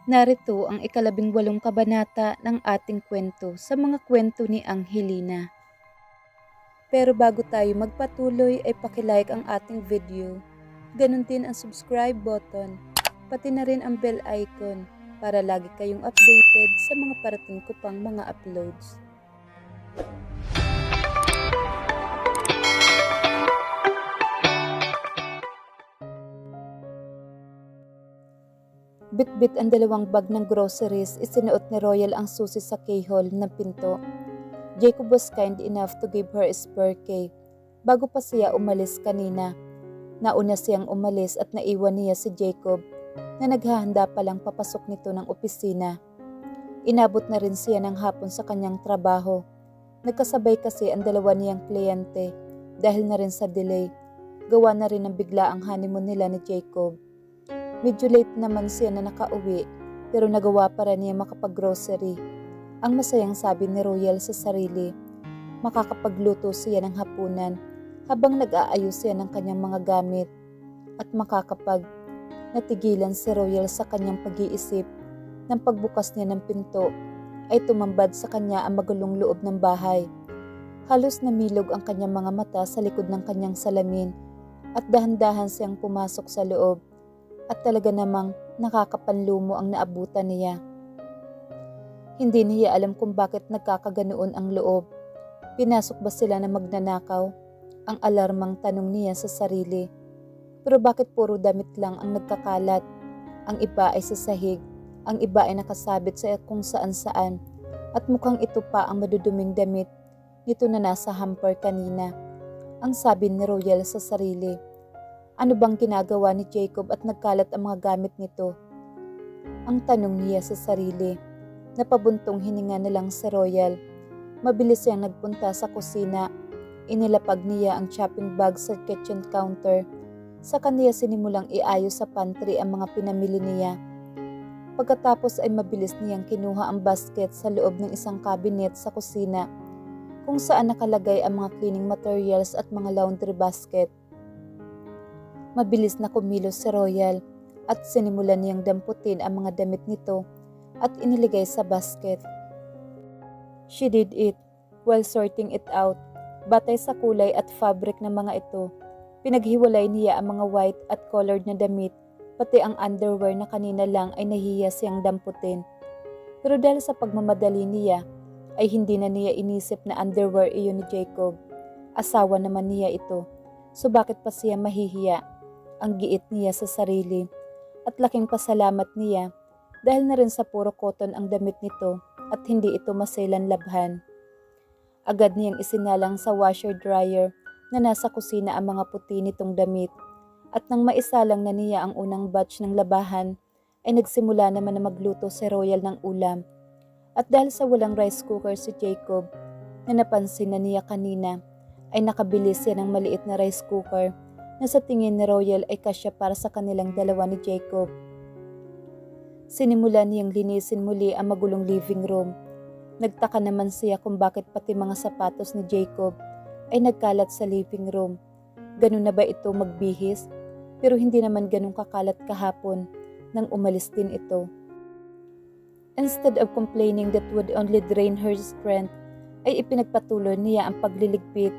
Narito ang ika-18 kabanata ng ating kwento sa mga kwento ni Angelina. Pero bago tayo magpatuloy ay pakilike ang ating video. Ganon din ang subscribe button, pati na rin ang bell icon para lagi kayong updated sa mga parating ko pang mga uploads. Bit-bit ang 2 bag ng groceries, isinuot ni Royal ang susi sa keyhole ng pinto. Jacob was kind enough to give her a spare key. Bago pa siya umalis kanina. Nauna siyang umalis at naiwan niya si Jacob na naghahanda palang papasok nito ng opisina. Inabot na rin siya ng hapon sa kanyang trabaho. Nagkasabay kasi ang 2 niyang kliyente dahil na rin sa delay. Gawa na rin ng bigla ang honeymoon nila ni Jacob. Medyo late naman siya na nakauwi pero nagawa pa rin niya makapag-grocery. Ang masayang sabi ni Royal sa sarili, makakapagluto siya ng hapunan habang nag-aayos siya ng kanyang mga gamit at natigilan si Royal sa kanyang pag-iisip. Nang pagbukas niya ng pinto ay tumambad sa kanya ang magulong loob ng bahay. Halos namilog ang kanyang mga mata sa likod ng kanyang salamin at dahan-dahan siyang pumasok sa loob. At talaga namang nakakapanlumo ang naabutan niya. Hindi niya alam kung bakit nagkakaganoon ang loob. Pinasok ba sila na magnanakaw? Ang alarmang tanong niya sa sarili. Pero bakit puro damit lang ang nagkakalat? Ang iba ay sa sahig, ang iba ay nakasabit sa kung saan-saan. At mukhang ito pa ang maduduming damit nito na nasa hamper kanina. Ang sabi ni Royal sa sarili. Ano bang ginagawa ni Jacob at nagkalat ang mga gamit nito? Ang tanong niya sa sarili. Napabuntong hininga na lang si Royal. Mabilis siyang nagpunta sa kusina. Inilapag niya ang shopping bag sa kitchen counter. Sa kanya sinimulang iayos sa pantry ang mga pinamili niya. Pagkatapos ay mabilis niyang kinuha ang basket sa loob ng isang cabinet sa kusina kung saan nakalagay ang mga cleaning materials at mga laundry basket. Mabilis na kumilos si Royal at sinimulan niyang damputin ang mga damit nito at iniligay sa basket. She did it while sorting it out. Batay sa kulay at fabric ng mga ito, pinaghiwalay niya ang mga white at colored na damit, pati ang underwear na kanina lang ay nahiya siyang damputin. Pero dahil sa pagmamadali niya, ay hindi na niya inisip na underwear iyon ni Jacob. Asawa naman niya ito, so bakit pa siya mahihiya? Ang giit niya sa sarili at laking pasalamat niya dahil na rin sa puro cotton ang damit nito at hindi ito maselan labhan. Agad niyang isinalang sa washer dryer na nasa kusina ang mga puti nitong damit at nang maisalang na niya ang unang batch ng labahan ay nagsimula naman na magluto si Royal ng ulam. At dahil sa walang rice cooker si Jacob na napansin na niya kanina ay nakabili siya ng maliit na rice cooker na sa tingin ni Royal ay kasya para sa kanilang dalawa ni Jacob. Sinimulan niyang linisin muli ang magulong living room. Nagtaka naman siya kung bakit pati mga sapatos ni Jacob ay nagkalat sa living room. Ganun na ba ito magbihis? Pero hindi naman ganun kakalat kahapon nang umalis din ito. Instead of complaining that would only drain her strength, ay ipinagpatuloy niya ang pagliligpit.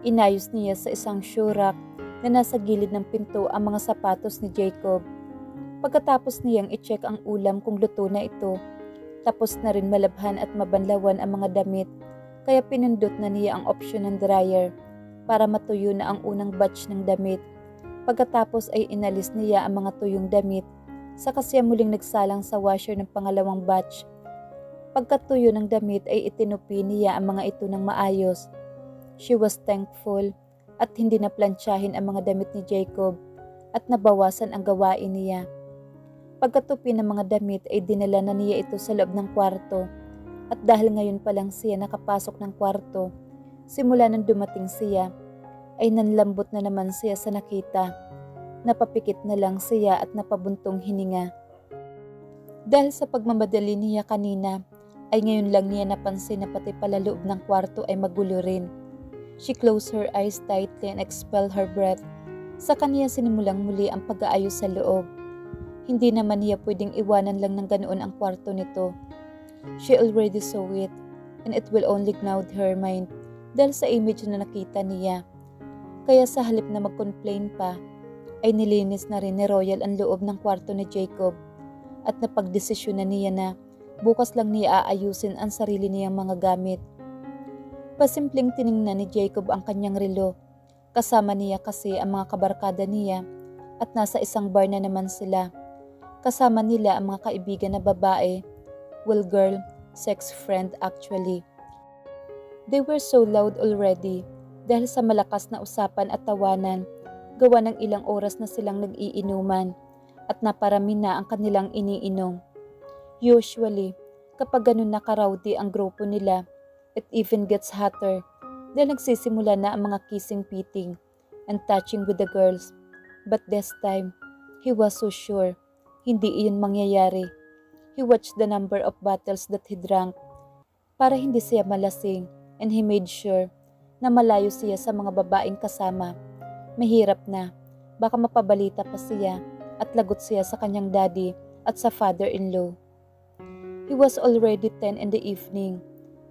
Inayos niya sa isang shoe rack na nasa gilid ng pinto ang mga sapatos ni Jacob. Pagkatapos niyang i-check ang ulam kung luto na ito, tapos na rin malabhan at mabanlawan ang mga damit, kaya pinindot na niya ang option ng dryer para matuyo na ang unang batch ng damit. Pagkatapos ay inalis niya ang mga tuyong damit, saka siya muling nagsalang sa washer ng pangalawang batch. Pagkatuyo ng damit ay itinupi niya ang mga ito ng maayos. She was thankful at hindi na plantsahin ang mga damit ni Jacob at nabawasan ang gawain niya. Pagkatupi ng mga damit ay dinala na niya ito sa loob ng kwarto at dahil ngayon pa lang siya nakapasok ng kwarto, simula nang dumating siya, ay nanlambot na naman siya sa nakita. Napapikit na lang siya at napabuntong hininga. Dahil sa pagmamadali niya kanina, ay ngayon lang niya napansin na pati pala loob ng kwarto ay magulo rin. She closed her eyes tightly and expelled her breath. Sa kanya sinimulang muli ang pag-aayos sa loob. Hindi naman niya pwedeng iwanan lang ng ganoon ang kwarto nito. She already saw it, and it will only cloud her mind dahil sa image na nakita niya. Kaya sa halip na mag-complain pa, ay nilinis na rin ni Royal ang loob ng kwarto ni Jacob at napagdesisyon na niya na bukas lang niya aayusin ang sarili niyang mga gamit. Pasimpleng tiningnan ni Jacob ang kanyang relo. Kasama niya kasi ang mga kabarkada niya at nasa isang bar na naman sila. Kasama nila ang mga kaibigan na babae. Well, girl, sex friend actually. They were so loud already dahil sa malakas na usapan at tawanan, gawa ng ilang oras na silang nag-iinuman at naparami na ang kanilang iniinom. Usually, kapag ganun na karowdy ang grupo nila, it even gets hotter dahil nagsisimula na ang mga kissing-pitting and touching with the girls. But this time, he was so sure hindi iyon mangyayari. He watched the number of bottles that he drank para hindi siya malasing, and he made sure na malayo siya sa mga babaeng kasama. Mahirap na, baka mapabalita pa siya at lagot siya sa kanyang daddy at sa father-in-law. It was already 10 in the evening.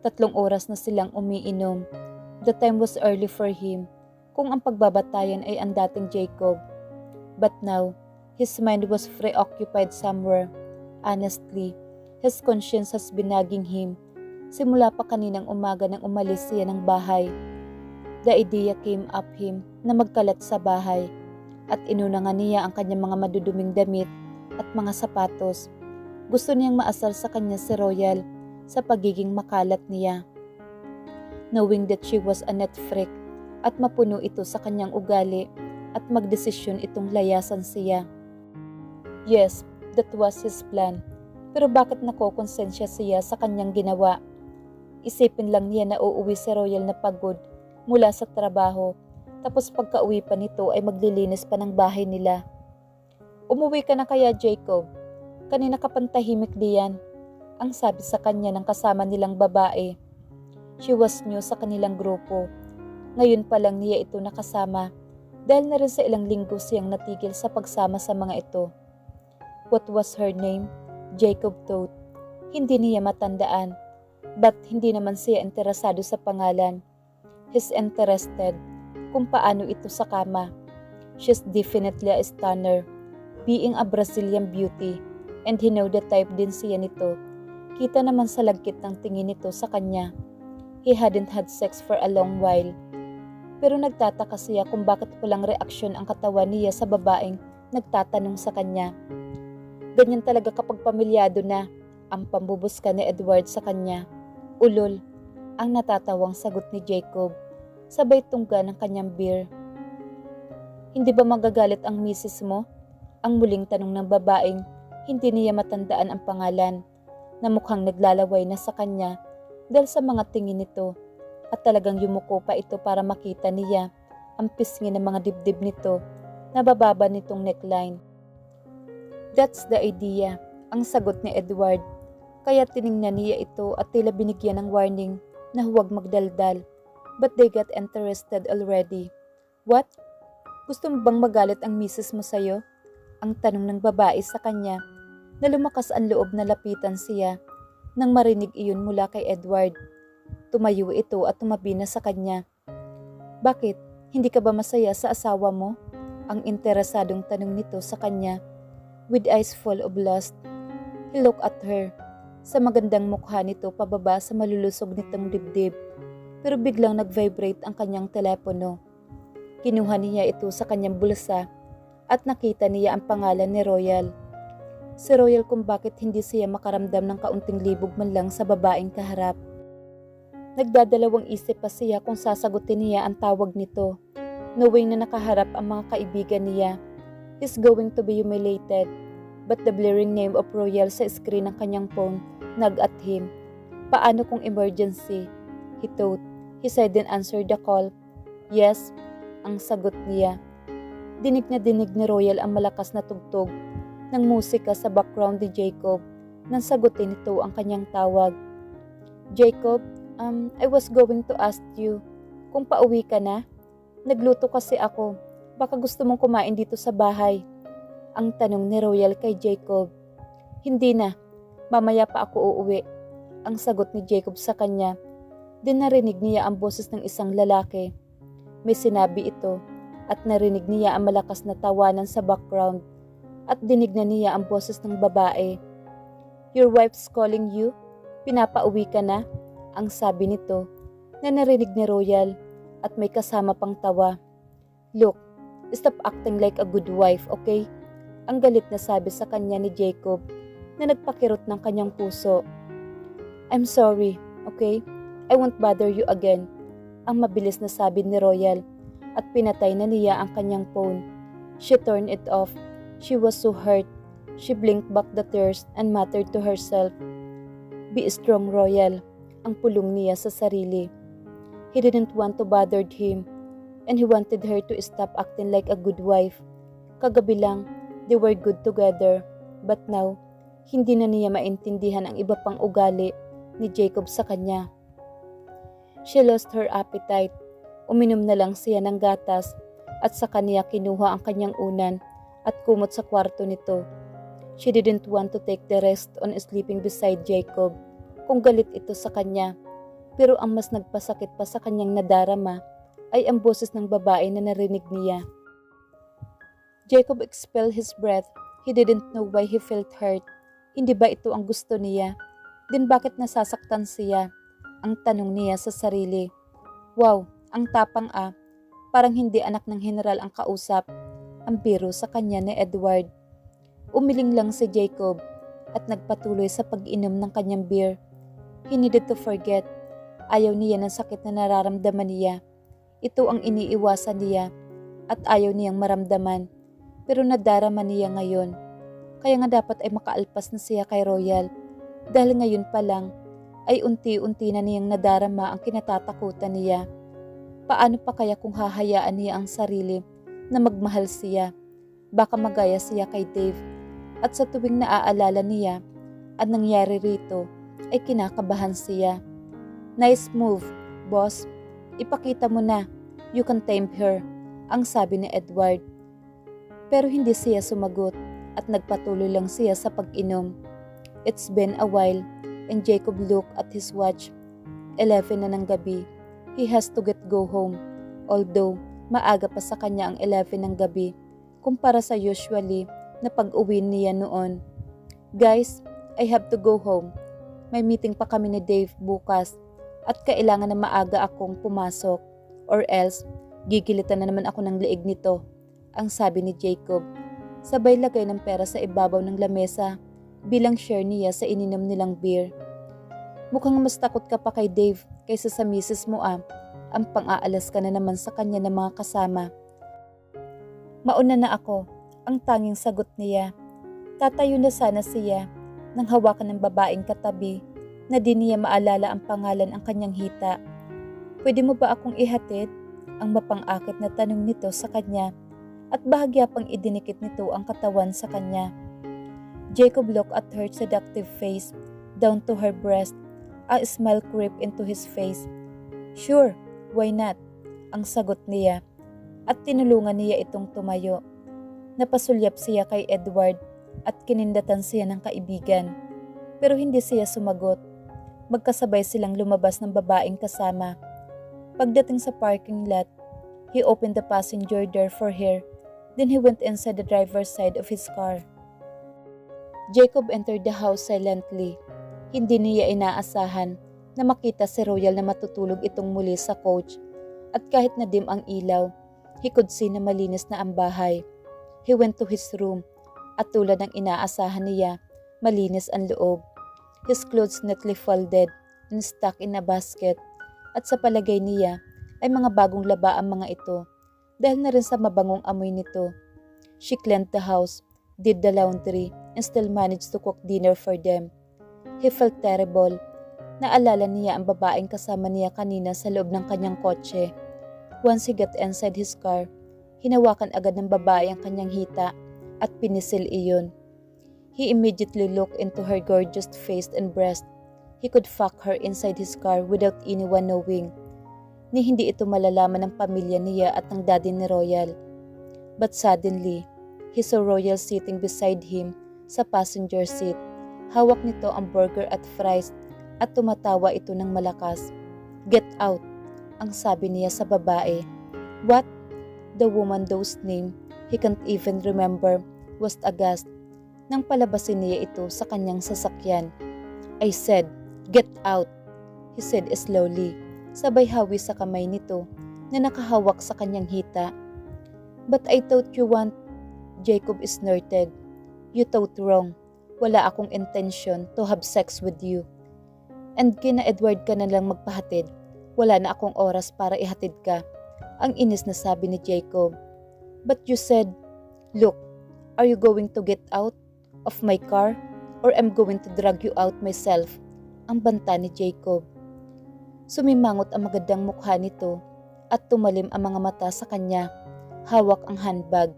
3 oras na silang umiinom. The time was early for him, kung ang pagbabatayan ay ang dating Jacob. But now, his mind was preoccupied somewhere. Honestly, his conscience has been nagging him. Simula pa kaninang umaga nang umalis siya ng bahay. The idea came up him na magkalat sa bahay at inunangan niya ang kanyang mga maduduming damit at mga sapatos. Gusto niyang maasar sa kanya si Royal sa pagiging makalat niya. Knowing that she was a net freak at mapuno ito sa kanyang ugali at magdesisyon itong layasan siya. Yes, that was his plan. Pero bakit nakokonsensya siya sa kanyang ginawa? Isipin lang niya na uuwi si Royal na pagod mula sa trabaho, tapos pagka-uwi pa nito ay maglilinis pa ng bahay nila. Umuwi ka na kaya, Jacob? Kanina ka pantahimik diyan, ang sabi sa kanya ng kasama nilang babae. She was new sa kanilang grupo. Ngayon pa lang niya ito nakasama dahil na rin sa ilang linggo siyang natigil sa pagsama sa mga ito. What was her name? Jacob thought. Hindi niya matandaan, but hindi naman siya interesado sa pangalan. He's interested kung paano ito sa kama. She's definitely a stunner, being a Brazilian beauty, and he know the type din siya nito. Kita naman sa lagkit ng tingin nito sa kanya. He hadn't had sex for a long while. Pero nagtataka siya kung bakit walang reaksyon ang katawan niya sa babaeng nagtatanong sa kanya. Ganyan talaga kapag pamilyado na, ang pambubuska ni Edward sa kanya. Ulol, ang natatawang sagot ni Jacob, sabay tungga ng kanyang beer. Hindi ba magagalit ang misis mo? Ang muling tanong ng babaeng hindi niya matandaan ang pangalan, na mukhang naglalaway na sa kanya dahil sa mga tingin nito, at talagang yumuko pa ito para makita niya ang pisngi ng mga dibdib nito na bababa nitong neckline. That's the idea, ang sagot ni Edward. Kaya tiningnan niya ito at tila binigyan ng warning na huwag magdaldal. But they got interested already. What? Gusto mo bang magalit ang misis mo sa'yo? Ang tanong ng babae sa kanya, na lumakas ang loob na lapitan siya nang marinig iyon mula kay Edward. Tumayo ito at tumabi na sa kanya. Bakit? Hindi ka ba masaya sa asawa mo? Ang interesadong tanong nito sa kanya. With eyes full of lust, he looked at her. Sa magandang mukha nito pababa sa malulusog nitong dibdib. Pero biglang nag-vibrate ang kanyang telepono. Kinuha niya ito sa kanyang bulsa at nakita niya ang pangalan ni Royal. Si Royal kung bakit hindi siya makaramdam ng kaunting libog man lang sa babaeng kaharap. Nagdadalawang isip pa siya kung sasagutin niya ang tawag nito, knowing na nakaharap ang mga kaibigan niya. He's going to be humiliated, but the blaring name of Royal sa screen ng kanyang phone nag at him. Paano kung emergency? He thought. He said and answered the call. Yes, ang sagot niya. Dinig na dinig ni Royal ang malakas na tugtog ng musika sa background ni Jacob nang sagutin nito ang kanyang tawag. Jacob, I was going to ask you kung pauwi ka na. Nagluto kasi ako. Baka gusto mong kumain dito sa bahay. Ang tanong ni Royal kay Jacob. Hindi na, mamaya pa ako uuwi. Ang sagot ni Jacob sa kanya. Din narinig niya ang boses ng isang lalaki. May sinabi ito at narinig niya ang malakas na tawanan sa background at dinig na niya ang boses ng babae. Your wife's calling you? Pinapauwi ka na? Ang sabi nito na narinig ni Royal at may kasama pang tawa. Look, stop acting like a good wife, okay? Ang galit na sabi sa kanya ni Jacob na nagpakirot ng kanyang puso. I'm sorry, okay? I won't bother you again. Ang mabilis na sabi ni Royal at pinatay na niya ang kanyang phone. She turned it off. She was so hurt. She blinked back the tears and muttered to herself, Be strong, Royal. Ang pulong niya sa sarili. He didn't want to bother him and he wanted her to stop acting like a good wife. Kagabi lang, they were good together, but now, hindi na niya maintindihan ang iba pang ugali ni Jacob sa kanya. She lost her appetite. Uminom na lang siya ng gatas at sa kanya kinuha ang kanyang unan at kumot sa kwarto nito. She didn't want to take the rest on sleeping beside Jacob kung galit ito sa kanya. Pero ang mas nagpasakit pa sa kanyang nadarama ay ang boses ng babae na narinig niya. Jacob expelled his breath. He didn't know why he felt hurt. Hindi ba ito ang gusto niya? Din bakit nasasaktan siya? Ang tanong niya sa sarili. Wow, ang tapang ah. Parang hindi anak ng general ang kausap. Ang biro sa kanya ni Edward. Umiling lang si Jacob at nagpatuloy sa pag-inom ng kanyang beer. He needed to forget. Ayaw niya ng sakit na nararamdaman niya. Ito ang iniiwasan niya at ayaw niyang maramdaman. Pero nadarama niya ngayon. Kaya nga dapat ay makaalpas na siya kay Royal. Dahil ngayon pa lang ay unti-unti na niyang nadarama ang kinatatakutan niya. Paano pa kaya kung hahayaan niya ang sarili na magmahal siya? Baka magaya siya kay Dave. At sa tuwing naaalala niya ang nangyari rito ay kinakabahan siya. Nice move, boss. Ipakita mo na. You can tame her, ang sabi ni Edward. Pero hindi siya sumagot at nagpatuloy lang siya sa pag-inom. It's been a while and Jacob looked at his watch. 11 na ng gabi. He has to go home. Although maaga pa sa kanya ang 11 ng gabi kumpara sa usually na pag-uwi niya noon. Guys, I have to go home. May meeting pa kami ni Dave bukas at kailangan na maaga akong pumasok or else gigilitan na naman ako ng leeg nito, ang sabi ni Jacob. Sabay lagay ng pera sa ibabaw ng lamesa bilang share niya sa ininom nilang beer. Mukhang mas takot ka pa kay Dave kaysa sa misis mo ah. Ang pang-aalas ka na naman sa kanya ng mga kasama. Mauna na ako, ang tanging sagot niya. Tatayo na sana siya nang hawakan ng babaeng katabi na di niya maalala ang pangalan ang kanyang hita. Pwede mo ba akong ihatid? Ang mapang-akit na tanong nito sa kanya at bahagya pang idinikit nito ang katawan sa kanya. Jacob looked at her seductive face down to her breast. A smile crept into his face. Sure, why not? Ang sagot niya at tinulungan niya itong tumayo. Napasulyap siya kay Edward at kinindatan siya ng kaibigan. Pero hindi siya sumagot. Magkasabay silang lumabas ng babaeng kasama. Pagdating sa parking lot, he opened the passenger door for her. Then he went inside the driver's side of his car. Jacob entered the house silently. Hindi niya inaasahan na makita si Royal na matutulog itong muli sa couch. At kahit na dim ang ilaw, he could see na malinis na ang bahay. He went to his room at tulad ng inaasahan niya, malinis ang loob. His clothes neatly folded and stuck in a basket. At sa palagay niya ay mga bagong laba ang mga ito dahil na rin sa mabangong amoy nito. She cleaned the house, did the laundry, and still managed to cook dinner for them. He felt terrible. Naalala niya ang babaeng kasama niya kanina sa loob ng kanyang kotse. Once he got inside his car, hinawakan agad ng babae ang kanyang hita at pinisil iyon. He immediately looked into her gorgeous face and breast. He could fuck her inside his car without anyone knowing. Ni hindi ito malalaman ng pamilya niya at ng daddy ni Royal. But suddenly, He saw Royal sitting beside him sa passenger seat. Hawak nito ang burger at fries at tumatawa ito ng malakas. "Get out," ang sabi niya sa babae. "What?" The woman whose name he can't even remember was aghast nang palabasin niya ito sa kanyang sasakyan. "I said, get out," he said slowly, sabay hawi sa kamay nito na nakahawak sa kanyang hita. "But I thought you want," Jacob snorted. "You thought wrong. Wala akong intention to have sex with you. And kina Edward ka na lang magpahatid. Wala na akong oras para ihatid ka," ang inis na sabi ni Jacob. "But you said," "Look, are you going to get out of my car or I'm going to drag you out myself," ang banta ni Jacob. Sumimangot ang magandang mukha nito at tumalim ang mga mata sa kanya. Hawak ang handbag.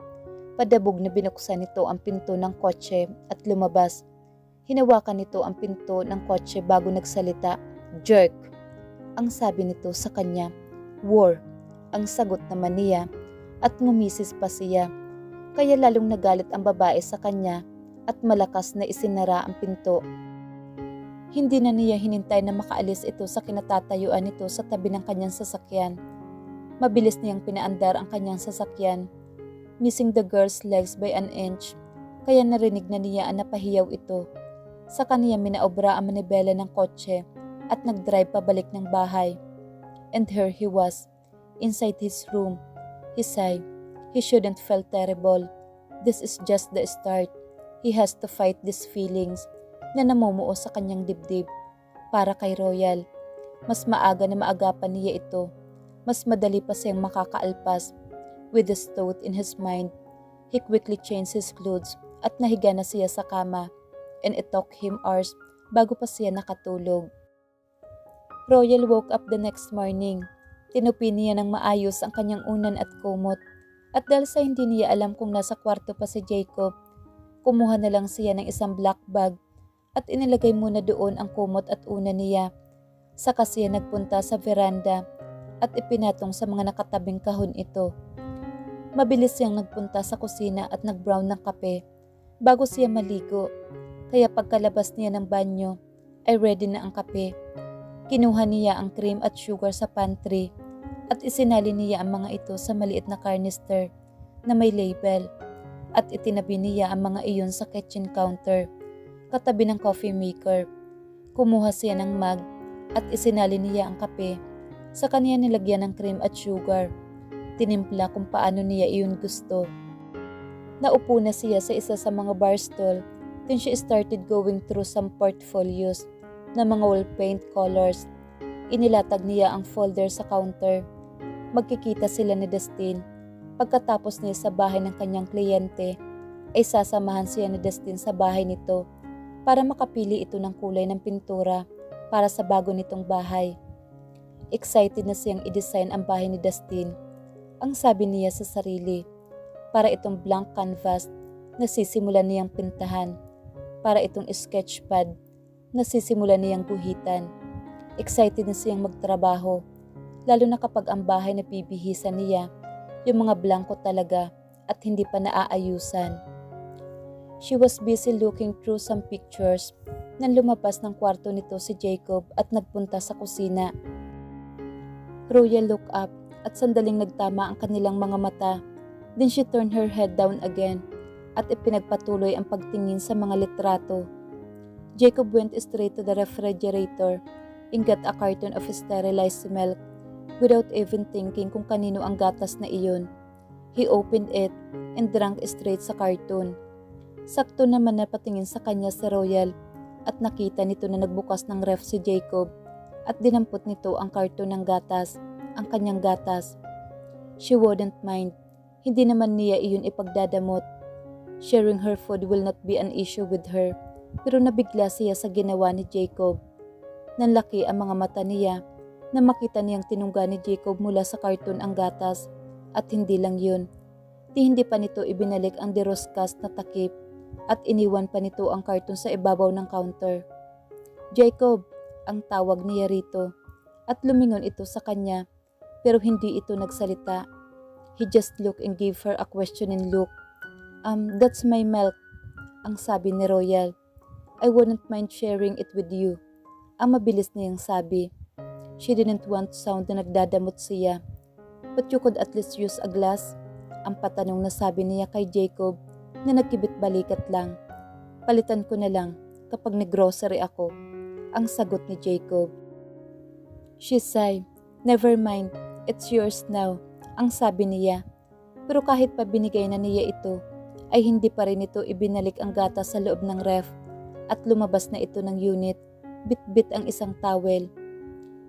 Padabog na binuksan nito ang pinto ng kotse at lumabas. Hinawakan nito ang pinto ng kotse bago nagsalita. "Jerk," ang sabi nito sa kanya. "War," ang sagot naman niya at ngumisis pa siya. Kaya lalong nagalit ang babae sa kanya at malakas na isinara ang pinto. Hindi na niya hinintay na makaalis ito sa kinatatayuan nito sa tabi ng kanyang sasakyan. Mabilis niyang pinaandar ang kanyang sasakyan, missing the girl's legs by an inch, kaya narinig na niya ang napahiyaw ito. Sa kaniya minaobra ang manibela ng kotse at nagdrive pabalik ng bahay. And here he was, inside his room. He sighed. He shouldn't feel terrible. This is just the start. He has to fight these feelings na namumuo sa kanyang dibdib. Para kay Royal, mas maaga na maagapan niya ito. Mas madali pa siyang makakaalpas. With this thought in his mind, he quickly changed his clothes at nahiga na siya sa kama, and it took him hours bago pa siya nakatulog. Royal woke up the next morning. Tinupi niya ng maayos ang kanyang unan at kumot, at dahil sa hindi niya alam kung nasa kwarto pa si Jacob, kumuha na lang siya ng isang black bag at inilagay muna doon ang kumot at unan niya. Saka siya nagpunta sa veranda at ipinatong sa mga nakatabing kahon ito. Mabilis siyang nagpunta sa kusina at nag-brown ng kape bago siya maligo, kaya pagkalabas niya ng banyo ay ready na ang kape. Kinuha niya ang cream at sugar sa pantry at isinali niya ang mga ito sa maliit na canister na may label at itinabi niya ang mga iyon sa kitchen counter katabi ng coffee maker. Kumuha siya ng mug at isinali niya ang kape. Sa kanya nilagyan ng cream at sugar. Tinimpla kung paano niya iyon gusto. Naupo na siya sa isa sa mga bar stool, then she started going through some portfolios na mga wall paint colors. Inilatag niya ang folder sa counter. Magkikita sila ni Dustin. Pagkatapos niya sa bahay ng kanyang kliyente, ay sasamahan siya ni Dustin sa bahay nito para makapili ito ng kulay ng pintura para sa bago nitong bahay. Excited na siyang i-design ang bahay ni Dustin. Ang sabi niya sa sarili, para itong blank canvas na sisimulan niyang pintahan, para itong sketchpad na sisimulan niyang guhitan. Excited na siyang magtrabaho, lalo na kapag ang bahay na bibihisan niya, yung mga blanko talaga at hindi pa naaayusan. She was busy looking through some pictures nang lumabas ng kwarto nito si Jacob at nagpunta sa kusina. Royal looked up at sandaling nagtama ang kanilang mga mata. Then she turned her head down again at ipinagpatuloy ang pagtingin sa mga litrato. Jacob went straight to the refrigerator and got a carton of sterilized milk without even thinking kung kanino ang gatas na iyon. He opened it and drank straight sa carton. Sakto naman na patingin sa kanya si Royal at nakita nito na nagbukas ng ref si Jacob at dinampot nito ang karton ng gatas, ang kanyang gatas. She wouldn't mind. Hindi naman niya iyon ipagdadamot. Sharing her food will not be an issue with her. Pero nabigla siya sa ginawa ni Jacob. Nanlaki ang mga mata niya na makita niyang tinungga ni Jacob mula sa karton ang gatas. At hindi lang yun. Hindi pa nito ibinalik ang deroskas na takip at iniwan pa nito ang karton sa ibabaw ng counter. Jacob, ang tawag niya rito. At lumingon ito sa kanya pero hindi ito nagsalita. He just looked and gave her a questioning look. That's my milk, ang sabi ni Royal. I wouldn't mind sharing it with you. Ang mabilis niyang sabi. She didn't want to sound na nagdadamot siya. But you could at least use a glass? Ang patanong na sabi niya kay Jacob na nagkibit balikat lang. Palitan ko na lang kapag nag-grocery ako, ang sagot ni Jacob. She sighed. Never mind, it's yours now, ang sabi niya. Pero kahit pa binigay na niya ito, ay hindi pa rin ito ibinalik ang gatas sa loob ng ref at lumabas na ito ng unit, bit-bit ang isang towel.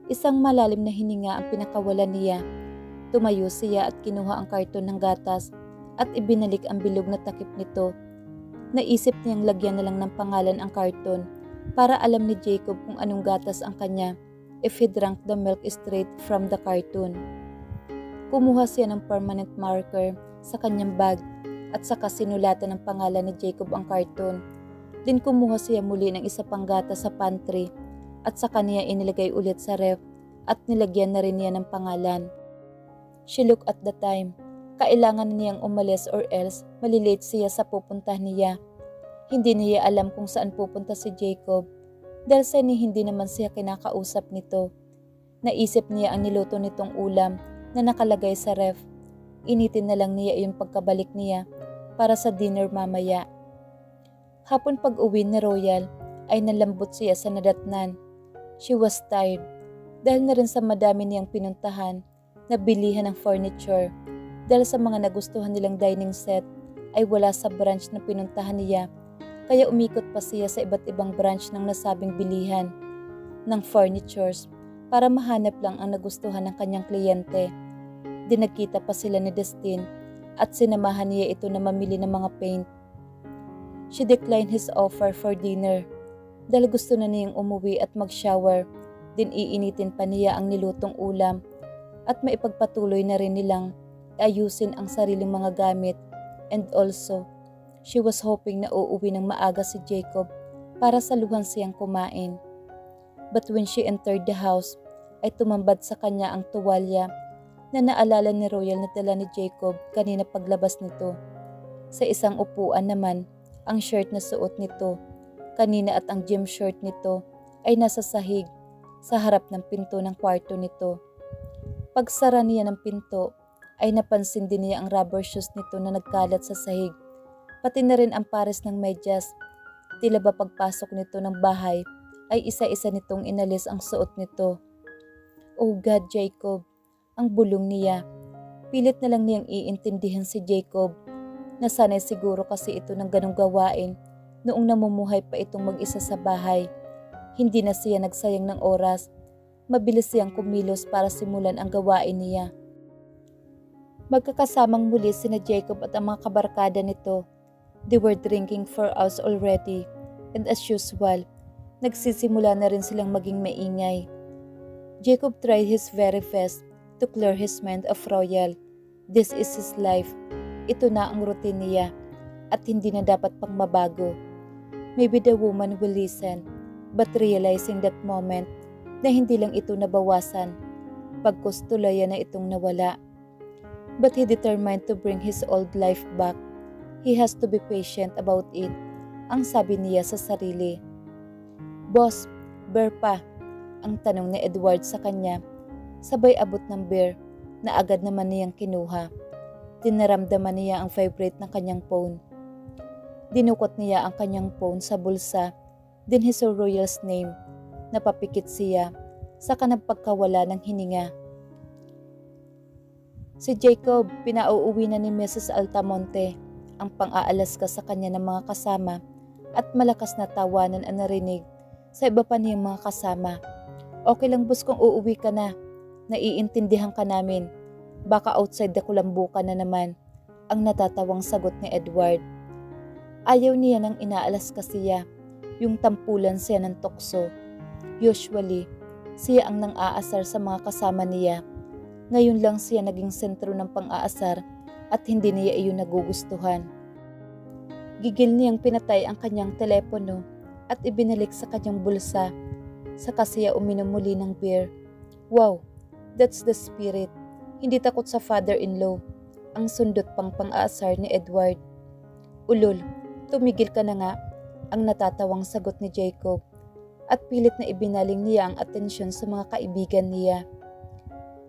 Isang malalim na hininga ang pinakawalan niya. Tumayo siya at kinuha ang karton ng gatas at ibinalik ang bilog na takip nito. Naisip niyang lagyan na lang ng pangalan ang karton para alam ni Jacob kung anong gatas ang kanya if he drank the milk straight from the carton. Kumuha siya ng permanent marker sa kanyang bag at saka sinulatan ng pangalan ni Jacob ang karton. Din kumuha siya muli ng isa pang gatas sa pantry at saka niya inilagay ulit sa ref at nilagyan na rin niya ng pangalan. She looked at the time. Kailangan niyang umalis or else malilate siya sa pupunta niya. Hindi niya alam kung saan pupunta si Jacob dahil sa hindi naman siya kinakausap nito. Naisip niya ang niluto nitong ulam na nakalagay sa ref. Initin na lang niya yung pagkabalik niya para sa dinner mamaya. Hapon pag-uwi ni Royal ay nalambot siya sa nadatnan. She was tired dahil na rin sa madami niyang pinuntahan na bilihan ng furniture. Dahil sa mga nagustuhan nilang dining set ay wala sa branch na pinuntahan niya, kaya umikot pa siya sa iba't ibang branch ng nasabing bilihan ng furnitures para mahanap lang ang nagustuhan ng kanyang kliyente. Dinagkita pa sila ni Destin at sinamahan niya ito na mamili ng mga paint. She declined his offer for dinner dahil gusto na niyang umuwi at mag-shower. Din iinitin pa niya ang nilutong ulam at maipagpatuloy na rin nilang ayusin ang sariling mga gamit, and also, she was hoping na uuwi ng maaga si Jacob para saluhan siyang kumain. But when she entered the house, ay tumambad sa kanya ang tuwalya na naalala ni Royal na dala ni Jacob kanina paglabas nito. Sa isang upuan naman, ang shirt na suot nito kanina at ang gym shirt nito ay nasa sahig sa harap ng pinto ng kwarto nito. Pagsara niya ng pinto, ay napansin din niya ang rubber shoes nito na nagkalat sa sahig. Pati na rin ang pares ng medyas. Tila ba pagpasok nito ng bahay ay isa-isa nitong inalis ang suot nito. Oh God, Jacob, ang bulong niya. Pilit na lang niyang iintindihan si Jacob. Nasanay siguro kasi ito ng ganong gawain noong namumuhay pa itong mag-isa sa bahay. Hindi na siya nagsayang ng oras. Mabilis siyang kumilos para simulan ang gawain niya. Magkakasamang muli sina Jacob at ang mga kabarkada nito. They were drinking for hours already, and as usual, nagsisimula na rin silang maging maingay. Jacob tried his very best to clear his mind of Royal. This is his life. Ito na ang routine niya at hindi na dapat pang mabago. Maybe the woman will listen, but realizing that moment na hindi lang ito nabawasan, pagkustulayan na itong nawala. But he determined to bring his old life back. He has to be patient about it, ang sabi niya sa sarili. Boss, beer pa? Ang tanong ni Edward sa kanya. Sabay abot ng beer na agad naman niyang kinuha. Dinaramdaman niya ang vibrate ng kanyang phone. Dinukot niya ang kanyang phone sa bulsa. Then he saw Royal's name. Napapikit siya. Saka nagpagkawala ng hininga. Si Jacob, pinauuwi na ni Mrs. Altamonte, ang pang-aalaska sa kanya ng mga kasama at malakas na tawanan ang narinig sa iba pa niyang mga kasama. Okay lang boss kung uuwi ka na. Naiintindihan ka namin. Baka outside the kulambu ka na naman, ang natatawang sagot ni Edward. Ayaw niya nang inaalaska siya, yung tampulan siya ng tukso. Usually, siya ang nang-aasar sa mga kasama niya. Ngayon lang siya naging sentro ng pang-aasar at hindi niya iyon nagugustuhan. Gigil niyang pinatay ang kanyang telepono at ibinalik sa kanyang bulsa. Saka siya uminom muli ng beer. Wow, that's the spirit. Hindi takot sa father-in-law. Ang sundot pang pang-aasar ni Edward. Ulol, tumigil ka na nga, ang natatawang sagot ni Jacob at pilit na ibinaling niya ang atensyon sa mga kaibigan niya.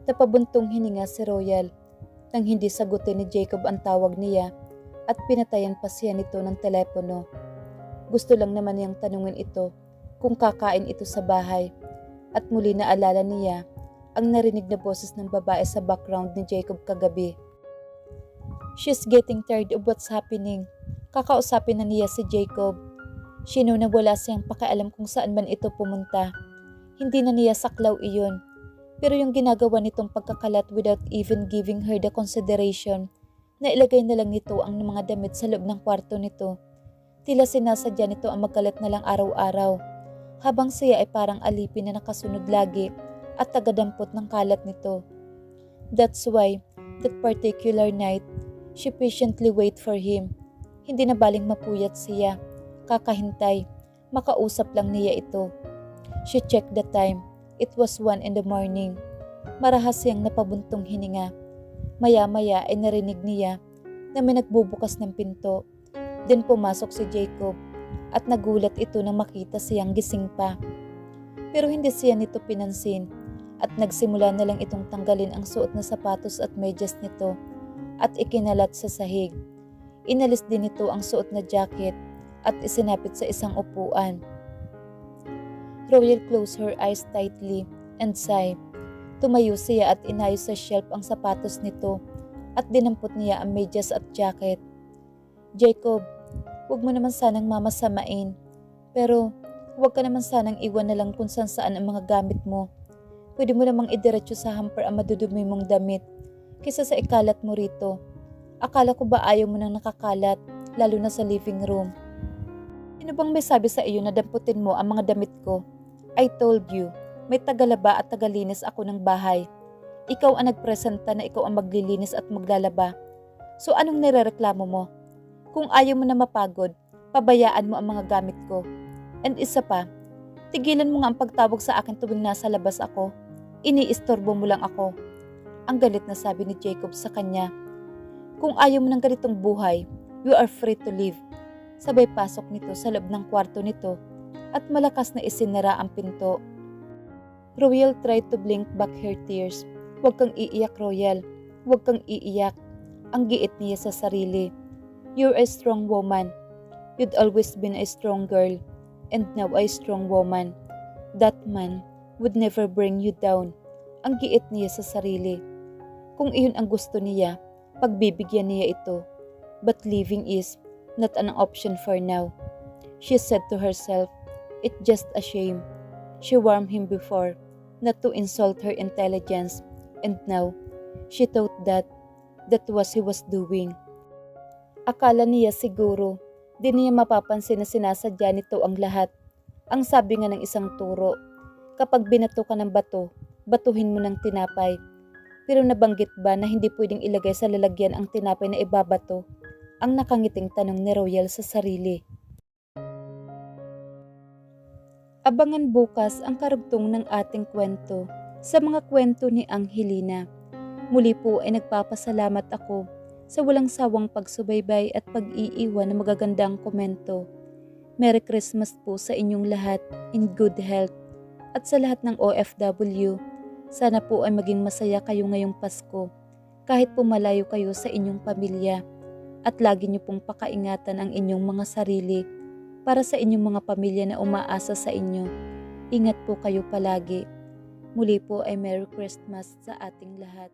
Napabuntong hininga si Royal nang hindi sagutin ni Jacob ang tawag niya at pinatayan pa siya nito ng telepono. Gusto lang naman niyang tanungin ito kung kakain ito sa bahay at muli na alala niya ang narinig na boses ng babae sa background ni Jacob kagabi. She's getting tired of what's happening. Kakausapin na niya si Jacob. She knew na wala siyang pakialam kung saan man ito pumunta. Hindi na niya saklaw iyon. Pero yung ginagawa nitong pagkakalat without even giving her the consideration na ilagay na lang nito ang mga damit sa loob ng kwarto nito. Tila sinasadya nito ang magkalat na lang araw-araw, habang siya ay parang alipin na nakasunod lagi at tagadampot ng kalat nito. That's why, that particular night, she patiently wait for him. Hindi na baling mapuyat siya, kakahintay, makausap lang niya ito. She checked the time. It was 1 in the morning. Marahas siyang napabuntong hininga. Maya-maya ay narinig niya na may nagbubukas ng pinto. Then pumasok si Jacob at nagulat ito nang makita siyang gising pa. Pero hindi siya nito pinansin at nagsimula na lang itong tanggalin ang suot na sapatos at medyas nito at ikinalat sa sahig. Inalis din nito ang suot na jacket at isinapit sa isang upuan. Royal closed her eyes tightly and sighed. Tumayo siya at inayos sa shelf ang sapatos nito at dinampot niya ang medyas at jacket. Jacob, huwag mo naman sanang mamasamain. Pero huwag ka naman sanang iwan na lang kung saan ang mga gamit mo. Pwede mo namang idiretso sa hamper ang madudumi mong damit kaysa sa ikalat mo rito. Akala ko ba ayaw mo nang nakakalat, lalo na sa living room? Sino bang may sabi sa iyo na damputin mo ang mga damit ko? I told you, may tagalaba at tagalinis ako ng bahay. Ikaw ang nagpresenta na ikaw ang maglilinis at maglalaba. So anong nirereklamo mo? Kung ayaw mo na mapagod, pabayaan mo ang mga gamit ko. And isa pa, tigilan mo nga ang pagtawag sa akin tuwing nasa labas ako. Iniistorbo mo lang ako. Ang galit na sabi ni Jacob sa kanya. Kung ayaw mo ng ganitong buhay, you are free to leave. Sabay pasok nito sa loob ng kwarto nito at malakas na isinara ang pinto. Royal tried to blink back her tears. Huwag kang iiyak, Royal. Huwag kang iiyak. Ang giit niya sa sarili. You're a strong woman. You'd always been a strong girl. And now a strong woman. That man would never bring you down. Ang giit niya sa sarili. Kung iyon ang gusto niya, pagbibigyan niya ito. But leaving is not an option for now. She said to herself, it's just a shame. She warned him before not to insult her intelligence, and now she thought that was he was doing. Akala niya siguro, di niya mapapansin na sinasadya nito ang lahat. Ang sabi nga ng isang turo, kapag binato ka ng bato, batuhin mo ng tinapay. Pero nabanggit ba na hindi pwedeng ilagay sa lalagyan ang tinapay na ibabato? Ang nakangiting tanong ni Royal sa sarili. Abangan bukas ang karugtong ng ating kwento sa mga kwento ni Angelina. Muli po ay nagpapasalamat ako sa walang sawang pagsubaybay at pag-iiwan ng magagandang komento. Merry Christmas po sa inyong lahat in good health. At sa lahat ng OFW, sana po ay maging masaya kayo ngayong Pasko kahit po malayo kayo sa inyong pamilya. At lagi niyo pong pakaingatan ang inyong mga sarili para sa inyong mga pamilya na umaasa sa inyo. Ingat po kayo palagi. Muli po ay Merry Christmas sa ating lahat.